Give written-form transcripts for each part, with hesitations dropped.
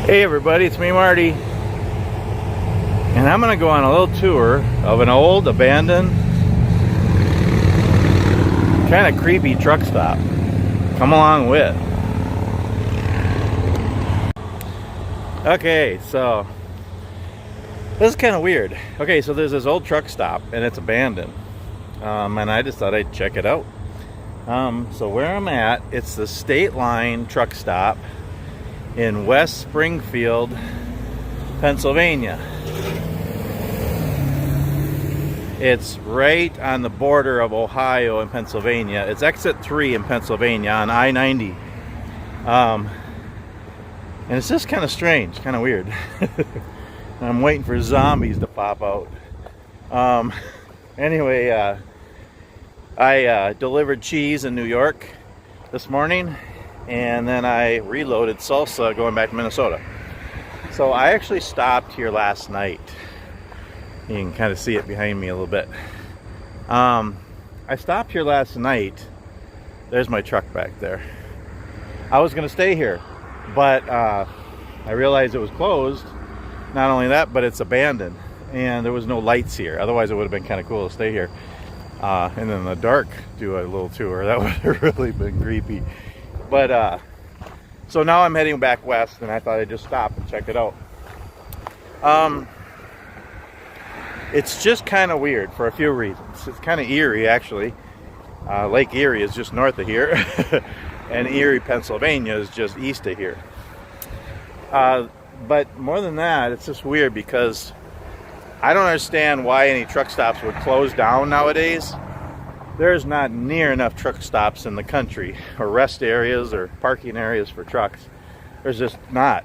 Hey everybody, it's me Marty, and I'm gonna go on a little tour of an old abandoned kind of creepy truck stop. Come along with. Okay, so this is kind of weird. Okay, so there's this old truck stop and it's abandoned, and I just thought I'd check it out. So where I'm at, it's the State Line truck stop in West Springfield, Pennsylvania. It's right on the border of Ohio and Pennsylvania. It's exit 3 in Pennsylvania on I-90. And it's just kind of strange, kind of weird. I'm waiting for zombies to pop out. Anyway, I delivered cheese in New York this morning, and then I reloaded salsa going back to Minnesota. So I actually stopped here last night. You can kind of see it behind me a little bit. I stopped here last night. There's my truck back there. I was gonna stay here, but I realized it was closed. Not only that, but it's abandoned, and there was no lights here. Otherwise it would have been kind of cool to stay here. And in the dark, do a little tour. That would have really been creepy. But so now I'm heading back west, and I thought I'd just stop and check it out. It's just kind of weird for a few reasons. It's kind of eerie, actually. Lake Erie is just north of here, and Erie, Pennsylvania is just east of here. But more than that, it's just weird because I don't understand why any truck stops would close down nowadays. There's not near enough truck stops in the country, or rest areas or parking areas for trucks. There's just not.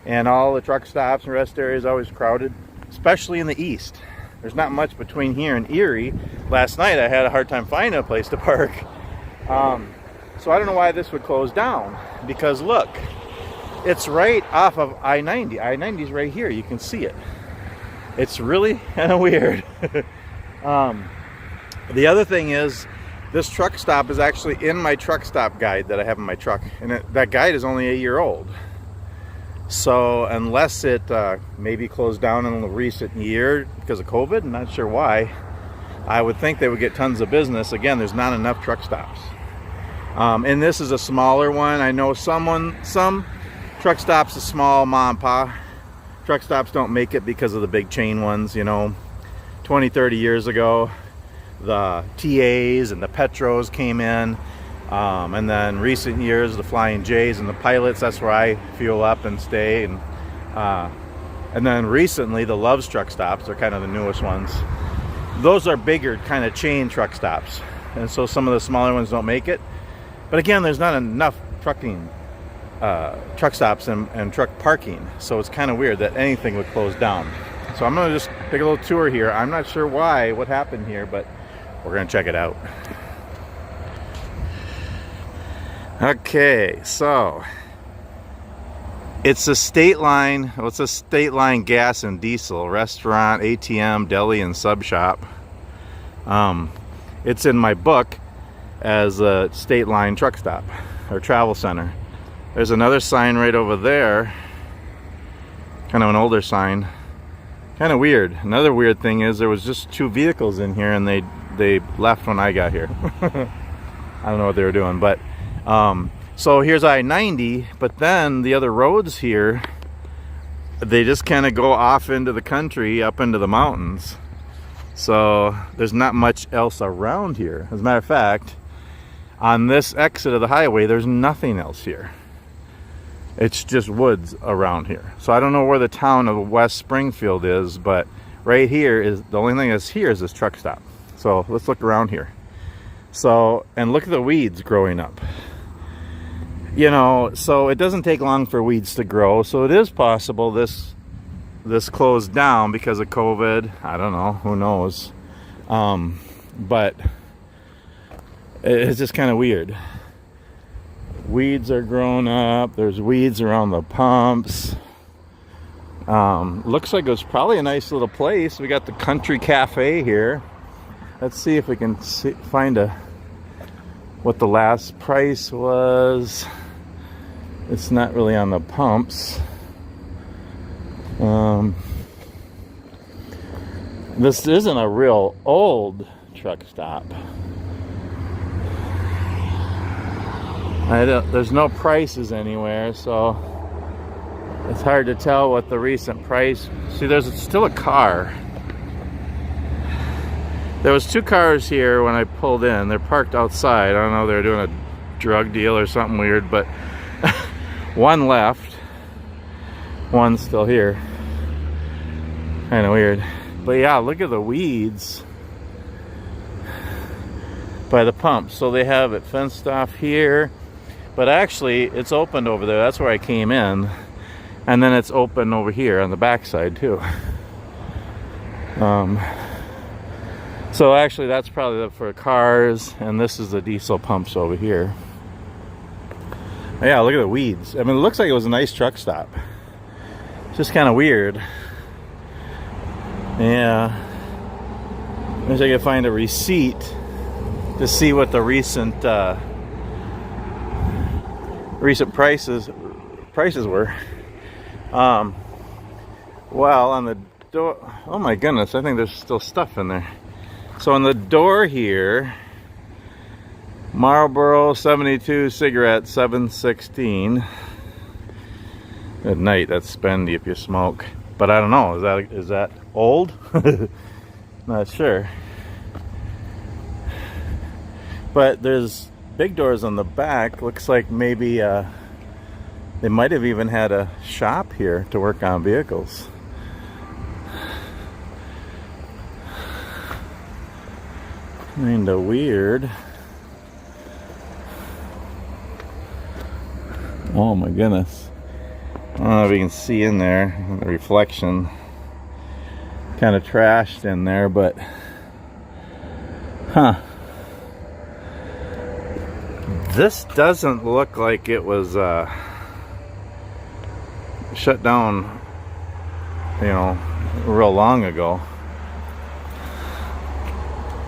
And all the truck stops and rest areas are always crowded, especially in the east. There's not much between here and Erie. Last night I had a hard time finding a place to park. So I don't know why this would close down, because look, it's right off of I-90. I-90 is right here. You can see it. It's really kind of weird. The other thing is, this truck stop is actually in my truck stop guide that I have in my truck, and that guide is only a year old. So unless it maybe closed down in a recent year because of COVID, I'm not sure why, I would think they would get tons of business. Again, there's not enough truck stops. And this is a smaller one. I know some truck stops, a small mom and pop truck stops don't make it because of the big chain ones. You know, 20, 30 years ago, the TAs and the Petros came in, and then recent years the Flying J's and the Pilots. That's where I fuel up and stay, and then recently the Love's truck stops are kind of the newest ones. Those are bigger kind of chain truck stops, and so some of the smaller ones don't make it. But again, there's not enough truck stops and truck parking, so it's kind of weird that anything would close down. So I'm gonna just take a little tour here. I'm not sure what happened here, but we're gonna check it out. Okay, so it's a State Line. Well, it's a State Line gas and diesel restaurant, ATM, deli, and sub shop. It's in my book as a State Line truck stop or travel center. There's another sign right over there, kind of an older sign. Kind of weird. Another weird thing is there was just 2 vehicles in here, and they left when I got here. I don't know what they were doing, but so here's I-90, but then the other roads here, they just kind of go off into the country, up into the mountains. So there's not much else around here. As a matter of fact, on this exit of the highway, there's nothing else here. It's just woods around here. So I don't know where the town of West Springfield is, but right here is the only thing that's here is this truck stop. So let's look around here. So, and look at the weeds growing up. You know, so it doesn't take long for weeds to grow. So it is possible this closed down because of COVID. I don't know, who knows? But it's just kind of weird. Weeds are growing up. There's weeds around the pumps. Looks like it was probably a nice little place. We got the Country Cafe here. Let's see if we can find what the last price was. It's not really on the pumps. This isn't a real old truck stop. There's no prices anywhere, so it's hard to tell what the recent price. See, there's still a car. There was 2 cars here when I pulled in. They're parked outside. I don't know, they're doing a drug deal or something weird, but one left. One's still here. Kind of weird. But yeah, look at the weeds by the pump. So they have it fenced off here, but actually it's opened over there. That's where I came in. And then it's open over here on the backside too. So actually that's probably for cars, and this is the diesel pumps over here. Yeah, look at the weeds. I mean, it looks like it was a nice truck stop. Just kind of weird. Yeah. Wish I could find a receipt to see what the recent prices were. Well, on the door, oh my goodness, I think there's still stuff in there. So on the door here, Marlboro 72 cigarette 716. At night, that's spendy if you smoke. But I don't know, is that old? Not sure. But there's big doors on the back. Looks like maybe they might have even had a shop here to work on vehicles. Kinda weird. Oh my goodness. I don't know if you can see in there, the reflection. Kind of trashed in there, but huh. This doesn't look like it was shut down, you know, real long ago.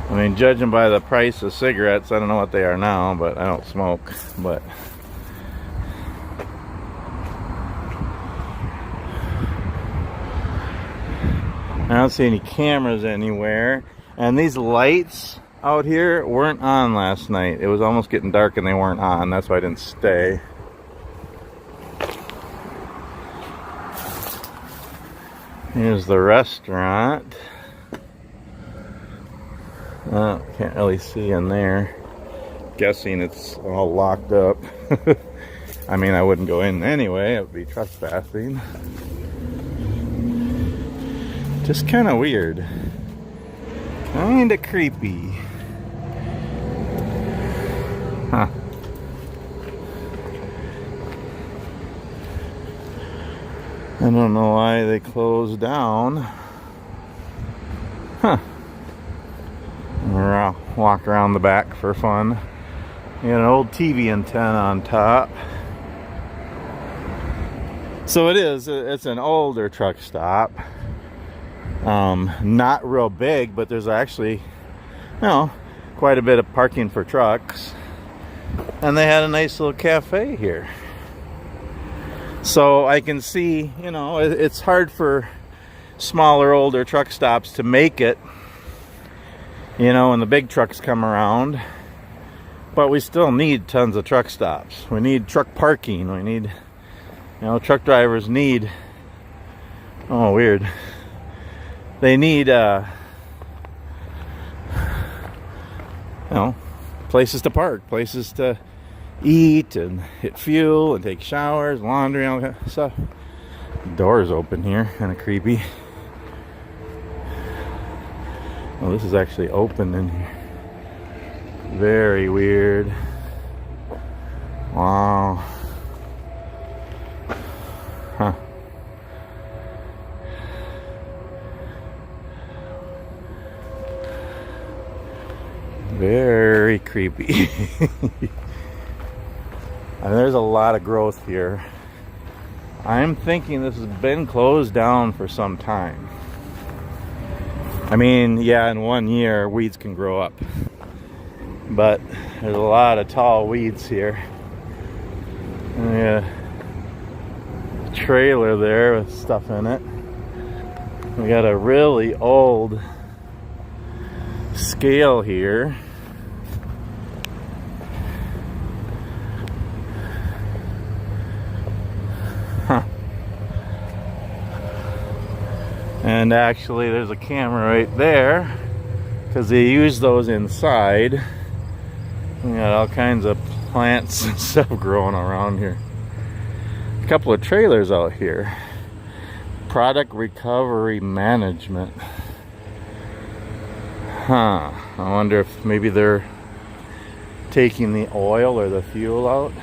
I mean, judging by the price of cigarettes, I don't know what they are now, but I don't smoke. But I don't see any cameras anywhere. And these lights out here weren't on last night. It was almost getting dark and they weren't on. That's why I didn't stay. Here's the restaurant. Can't really see in there. Guessing it's all locked up. I mean, I wouldn't go in anyway. It would be trespassing. Just kind of weird. Kind of creepy. Huh. I don't know why they closed down. Huh. Or walk around the back for fun. You got an old TV antenna on top. So it's an older truck stop. Not real big, but there's actually, you know, quite a bit of parking for trucks. And they had a nice little cafe here. So I can see, you know, it's hard for smaller, older truck stops to make it, you know, when the big trucks come around. But we still need tons of truck stops. We need truck parking. We need, you know, truck drivers need, oh, weird. They need, you know, places to park, places to eat and hit fuel and take showers, laundry, all that stuff. Doors open here, kind of creepy. Oh, this is actually open in here. Very weird. Wow. Huh. Very creepy. And there's a lot of growth here. I'm thinking this has been closed down for some time. I mean, yeah, in 1 year, weeds can grow up. But there's a lot of tall weeds here. Yeah, trailer there with stuff in it. We got a really old scale here. Huh. And actually there's a camera right there because they use those inside. We got all kinds of plants and stuff growing around here. A couple of trailers out here. Product recovery management. Huh. I wonder if maybe they're taking the oil or the fuel out.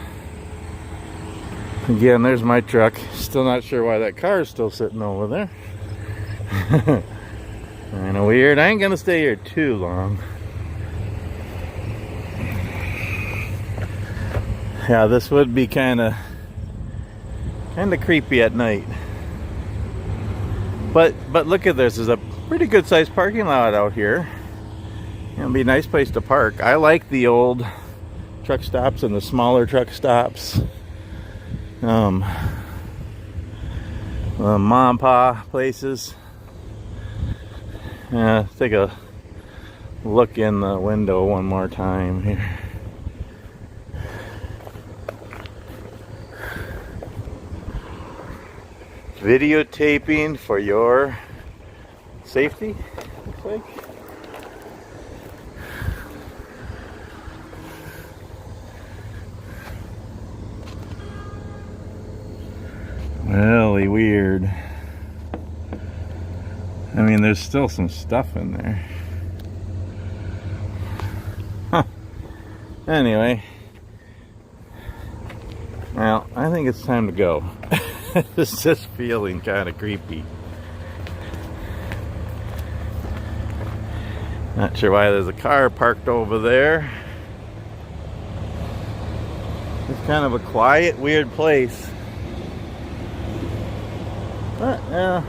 Again, there's my truck. Still not sure why that car is still sitting over there. Kind of weird. I ain't gonna stay here too long. Yeah, this would be kind of creepy at night. But look at this. There's a pretty good sized parking lot out here. It'll be a nice place to park. I like the old truck stops and the smaller truck stops. The mom and pop places. Yeah, take a look in the window one more time here. Videotaping for your safety, looks like. Really weird. I mean, there's still some stuff in there. Huh. Anyway. Well, I think it's time to go. It's just feeling kind of creepy. Not sure why there's a car parked over there. It's kind of a quiet, weird place. But, yeah.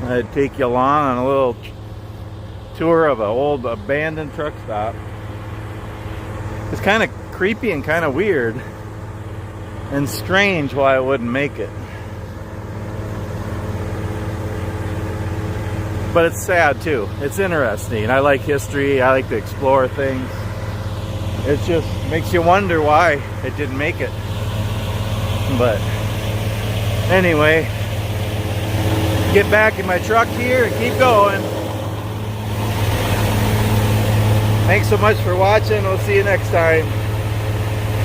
I'd take you along on a little tour of an old abandoned truck stop. It's kind of creepy and kind of weird. And strange why I wouldn't make it. But it's sad too. It's interesting. I like history. I like to explore things. It just makes you wonder why it didn't make it. But anyway, get back in my truck here and keep going. Thanks so much for watching. We'll see you next time.